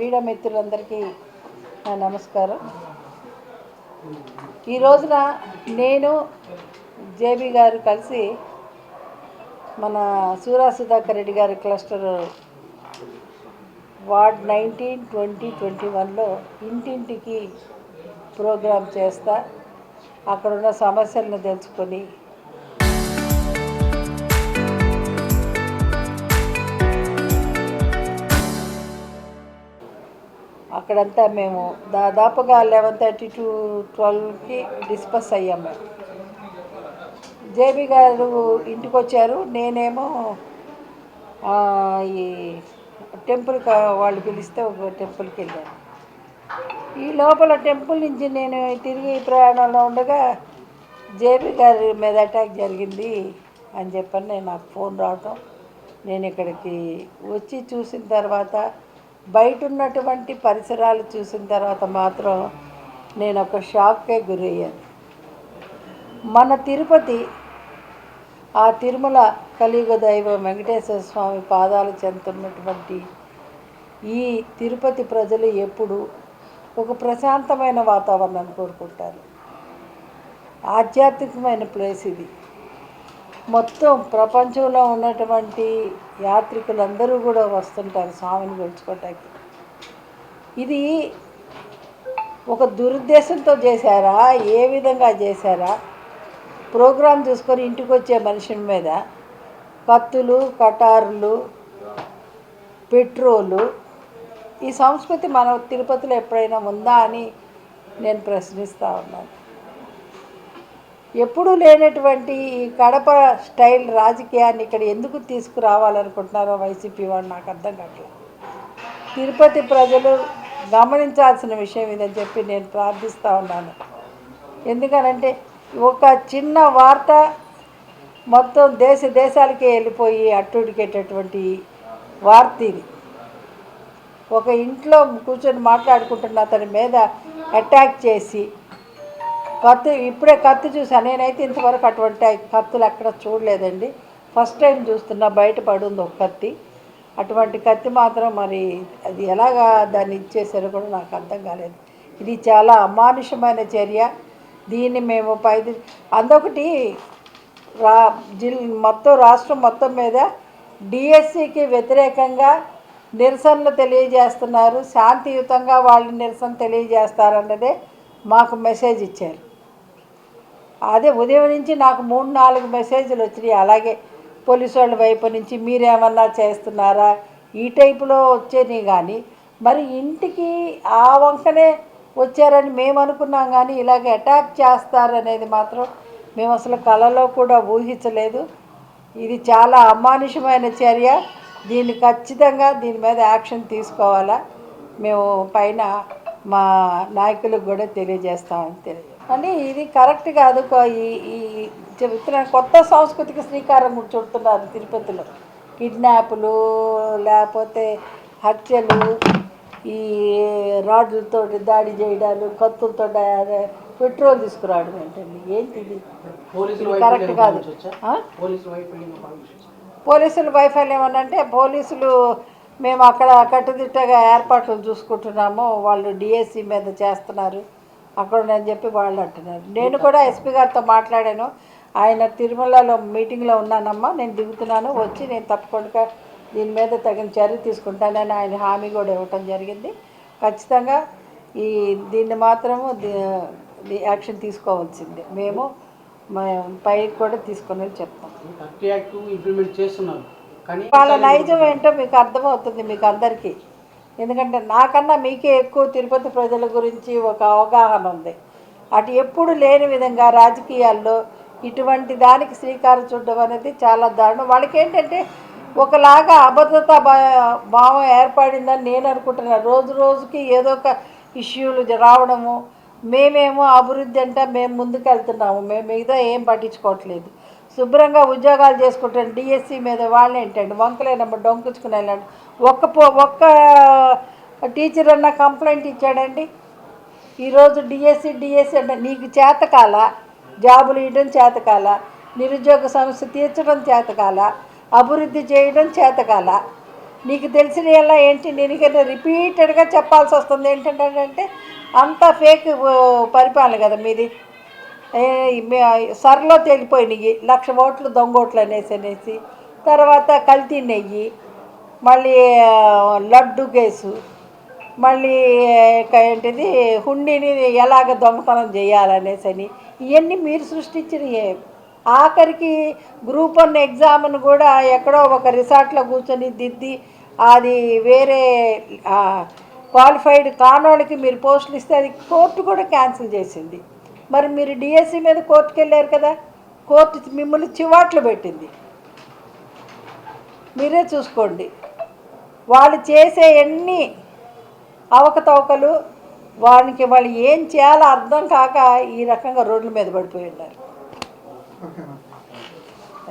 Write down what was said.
Media మిత్రులందరికీ నా నమస్కారం. ఈ రోజున నేను జేబీ గారు కలిసి మన సూరా సుధాకర్ రెడ్డి గారి క్లస్టర్ వార్డ్ 19, 20, 21లో ఇంటింటికి ప్రోగ్రాం చేస్తా అక్కడున్న సమస్యలను తెలుసుకొని అక్కడంతా మేము దాదాపుగా 11:30 to 12కి డిస్కస్ అయ్యాము. జేబీ గారు ఇంటికి వచ్చారు, నేనేమో ఈ టెంపుల్కి వాళ్ళు పిలిస్తే ఒక టెంపుల్కి వెళ్ళాను. ఈ లోపల టెంపుల్ నుంచి నేను తిరిగి ప్రయాణంలో ఉండగా జేబీ గారి మీద అటాక్ జరిగింది అని చెప్పని నాకు ఫోన్ రావటం, నేను ఇక్కడికి వచ్చి చూసిన తర్వాత బయట ఉన్నటువంటి పరిసరాలు చూసిన తర్వాత మాత్రం నేను ఒక షాక్కే గురయ్యాను. మన తిరుపతి, ఆ తిరుమల కలియుగ దైవం వెంకటేశ్వర స్వామి పాదాలు చెందుతున్నటువంటి ఈ తిరుపతి ప్రజలు ఎప్పుడు ఒక ప్రశాంతమైన వాతావరణాన్ని కోరుకుంటారు. ఆధ్యాత్మికమైన ప్లేస్ ఇది. మొత్తం ప్రపంచంలో ఉన్నటువంటి యాత్రికులందరూ కూడా వస్తుంటారు స్వామిని గెలుచుకోవటానికి. ఇది ఒక దురుద్దేశంతో చేశారా, ఏ విధంగా చేశారా? ప్రోగ్రాం చూసుకొని ఇంటికి వచ్చే మనిషి మీద కత్తులు, కటారులు, పెట్రోలు, ఈ సంస్కృతి మన తిరుపతిలో ఎప్పుడైనా ఉందా అని నేను ప్రశ్నిస్తూ ఉన్నాను. ఎప్పుడూ లేనటువంటి ఈ కడప స్టైల్ రాజకీయాన్ని ఇక్కడ ఎందుకు తీసుకురావాలనుకుంటున్నారో వైసీపీ వాళ్ళు నాకు అర్థం కావట్లేదు. తిరుపతి ప్రజలు గమనించాల్సిన విషయం ఇదని చెప్పి నేను ప్రార్థిస్తూ ఉన్నాను. ఎందుకనంటే ఒక చిన్న వార్త మొత్తం దేశాలకే వెళ్ళిపోయి అట్టుడికేటటువంటి వార్త ఇది. ఒక ఇంట్లో కూర్చొని మాట్లాడుకుంటున్న అతని మీద అటాక్ చేసి ఇప్పుడే కత్తి చూసాను. నేనైతే ఇంతవరకు అటువంటి కత్తులు ఎక్కడ చూడలేదండి, ఫస్ట్ టైం చూస్తున్నా. బయట పడుంది ఒక కత్తి, అటువంటి కత్తి మాత్రం మరి అది ఎలాగా దాన్ని ఇచ్చేసారో కూడా నాకు అర్థం కాలేదు. ఇది చాలా అమానుషమైన చర్య. దీన్ని మేము అందొకటి మొత్తం రాష్ట్రం మొత్తం మీద డిఎస్సికి వ్యతిరేకంగా నిరసనలు తెలియజేస్తున్నారు. శాంతియుతంగా వాళ్ళు నిరసన తెలియజేస్తారన్నదే మాకు మెసేజ్ ఇచ్చారు. అదే ఉదయం నుంచి నాకు 3-4 మెసేజ్లు వచ్చినాయి. అలాగే పోలీసు వాళ్ళ వైపు నుంచి మీరేమన్నా చేస్తున్నారా ఈ టైపులో వచ్చేవి. కానీ మరి ఇంటికి ఆ వంకనే వచ్చారని మేము అనుకున్నాం, కానీ ఇలాగ అటాక్ చేస్తారనేది మాత్రం మేము అసలు కలలో కూడా ఊహించలేదు. ఇది చాలా అమానుషమైన చర్య. దీన్ని ఖచ్చితంగా దీని మీద యాక్షన్ తీసుకోవాలా. మేము పైన మా నాయకులకు కూడా తెలియజేస్తామని అని ఇది కరెక్ట్ కాదు. ఈ చెబుతున్న కొత్త సంస్కృతికి శ్రీకారం చుడుతున్నారు తిరుపతిలో. కిడ్నాపులు, లేకపోతే హత్యలు, ఈ రాడ్లతో దాడి చేయడాలు, కత్తులతో పెట్రోల్ తీసుకురావడం ఏంటండి, ఏంటి ఇది కరెక్ట్ కాదు. పోలీసుల వైఫల్యం ఏమనంటే పోలీసులు మేము అక్కడ కట్టుదిట్టగా ఏర్పాట్లు చూసుకుంటున్నాము, వాళ్ళు డిఎస్సి మీద చేస్తున్నారు అక్కడ అని చెప్పి వాళ్ళు అంటున్నారు. నేను కూడా ఎస్పీ గారితో మాట్లాడాను. ఆయన తిరుమలలో మీటింగ్లో ఉన్నానమ్మా, నేను దిగుతున్నాను, వచ్చి నేను తప్పకుండా దీని మీద తగిన చర్య తీసుకుంటానని ఆయన హామీ కూడా ఇవ్వటం జరిగింది. ఖచ్చితంగా దీన్ని మాత్రము యాక్షన్ తీసుకోవాల్సిందే. మేము పైకి కూడా తీసుకొని చెప్తాం. వాళ్ళ నైజం ఏంటో మీకు అర్థమవుతుంది మీకు అందరికీ. ఎందుకంటే నాకన్నా మీకే ఎక్కువ తిరుపతి ప్రజల గురించి ఒక అవగాహన ఉంది. అటు ఎప్పుడు లేని విధంగా రాజకీయాల్లో ఇటువంటి దానికి శ్రీకారం చుట్టడం అనేది చాలా దారుణం. వాళ్ళకి ఏంటంటే ఒకలాగా అభద్రతా భావం ఏర్పడిందని నేను అనుకుంటున్నాను. రోజు రోజుకి ఏదో ఒక ఇష్యూలు రావడము, మేమేమో అభివృద్ధి అంటే మేము ముందుకు వెళ్తున్నాము, మేము మిగతా ఏం పట్టించుకోవట్లేదు, శుభ్రంగా ఉద్యోగాలు చేసుకుంటాను. డిఎస్సి మీద వాళ్ళు ఏంటండి వంకలేనమ్మ డొంకుచుకుని వెళ్ళండి. ఒక్క టీచర్ అన్న కంప్లైంట్ ఇచ్చాడండి. ఈరోజు డిఎస్సి అంటే నీకు చేతకాల, జాబులు ఇవ్వడం చేతకాల, నిరుద్యోగ సమస్య తీర్చడం చేతకాల, అభివృద్ధి చేయడం చేతకాల, నీకు తెలిసిన ఎలా ఏంటి నేను రిపీటెడ్గా చెప్పాల్సి వస్తుంది ఏంటంటే అంత ఫేక్ పరిపాలన కదా మీది. సర్లో తేలిపోయినాయి 1,00,000 ఓట్లు దొంగ ఓట్లు అనేసి తర్వాత కల్తీ నెయ్యి, మళ్ళీ లడ్డు కేసు, మళ్ళీ ఏంటిది హుండీని ఎలాగ దొంగతనం చేయాలనేసి ఇవన్నీ మీరు సృష్టించినయే. ఆఖరికి గ్రూప్ 1 ఎగ్జామ్ను కూడా ఎక్కడో ఒక రిసార్ట్లో కూర్చొని దిద్ది అది వేరే క్వాలిఫైడ్ కానోళ్ళకి మీరు పోస్టులు ఇస్తే అది కోర్టు కూడా క్యాన్సిల్ చేసింది. మరి మీరు డిఎస్సి మీద కోర్టుకు వెళ్ళారు కదా, కోర్టు మిమ్మల్ని చివాట్లు పెట్టింది. మీరే చూసుకోండి. వాళ్ళు చేసే ఎన్ని అవకతవకలు వాళ్ళు ఏం చేయాలో అర్థం కాక ఈ రకంగా రోడ్ల మీద పడిపోయి ఉన్నారు.